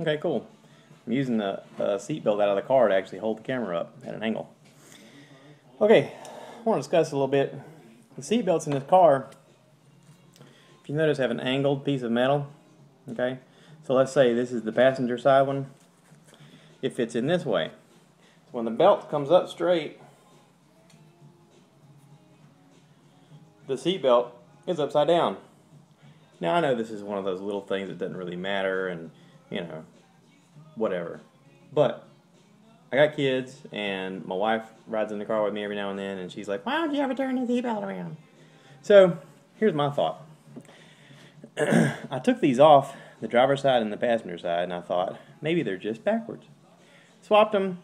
Okay, cool. I'm using the seatbelt out of the car to actually hold the camera up at an angle. Okay, I want to discuss a little bit. The seatbelts in this car, if you notice, have an angled piece of metal. Okay, so let's say this is the passenger side one. It fits in this way. So when the belt comes up straight, the seatbelt is upside down. Now I know this is one of those little things that doesn't really matter, and you know, whatever. But I got kids, and my wife rides in the car with me every now and then, and she's like, "Why don't you ever turn the seatbelt around?" So here's my thought. I took these off the driver's side and the passenger side, and I thought maybe they're just backwards. Swapped them.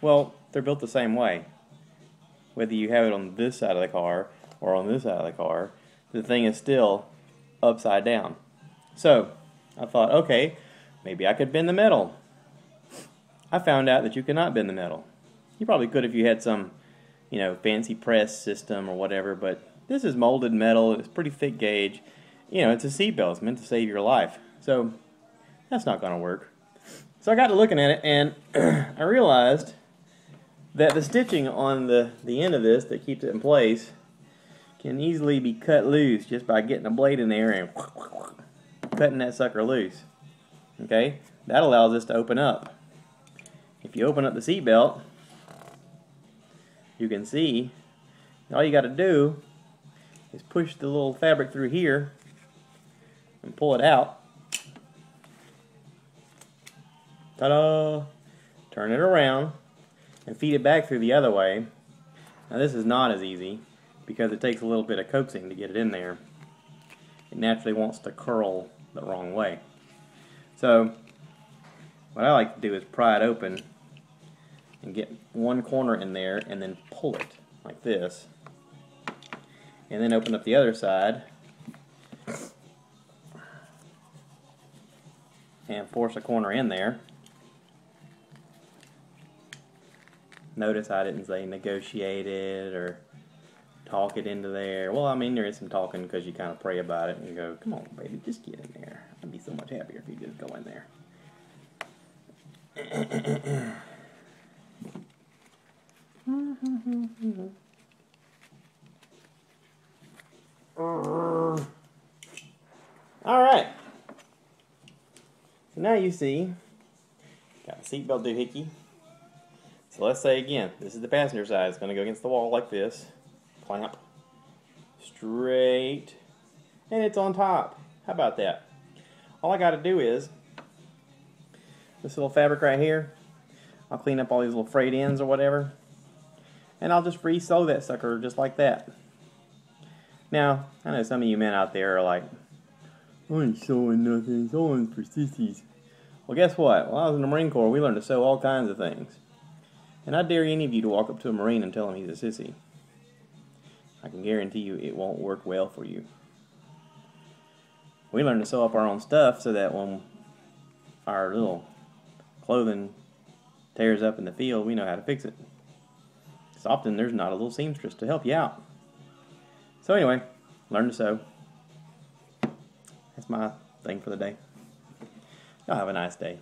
Well, they're built the same way. Whether you have it on this side of the car or on this side of the car, the thing is still upside down. So I thought, okay, maybe I could bend the metal. I found out that you cannot bend the metal. You probably could if you had some, fancy press system or whatever, but this is molded metal. It's pretty thick gauge. It's a seatbelt. It's meant to save your life. So that's not going to work. So I got to looking at it, and I realized that the stitching on the end of this that keeps it in place can easily be cut loose just by getting a blade in there and cutting that sucker loose. Okay? That allows this to open up. If you open up the seatbelt, you can see all you got to do is push the little fabric through here and pull it out. Ta-da! Turn it around and feed it back through the other way. Now this is not as easy because it takes a little bit of coaxing to get it in there. It naturally wants to curl the wrong way. So what I like to do is pry it open and get one corner in there and then pull it like this. And then open up the other side and force a corner in there. Notice I didn't say negotiate it or talk it into there. Well, I mean, there is some talking because you kind of pray about it and you go, come on, baby, just get in there. I'd be so much happier if you just go in there. Alright. So now you see, got the seatbelt doohickey. So let's say again, this is the passenger side. It's going to go against the wall like this. Clamp. Straight. And it's on top. How about that? All I got to do is, this little fabric right here, I'll clean up all these little frayed ends or whatever, and I'll just re-sew that sucker just like that. Now, I know some of you men out there are like, I ain't sewing nothing, sewing's for sissies. Well, guess what? While I was in the Marine Corps, we learned to sew all kinds of things. And I dare any of you to walk up to a Marine and tell him he's a sissy. I can guarantee you it won't work well for you. We learn to sew up our own stuff so that when our little clothing tears up in the field, we know how to fix it. Because often there's not a little seamstress to help you out. So anyway, learn to sew. That's my thing for the day. Y'all have a nice day.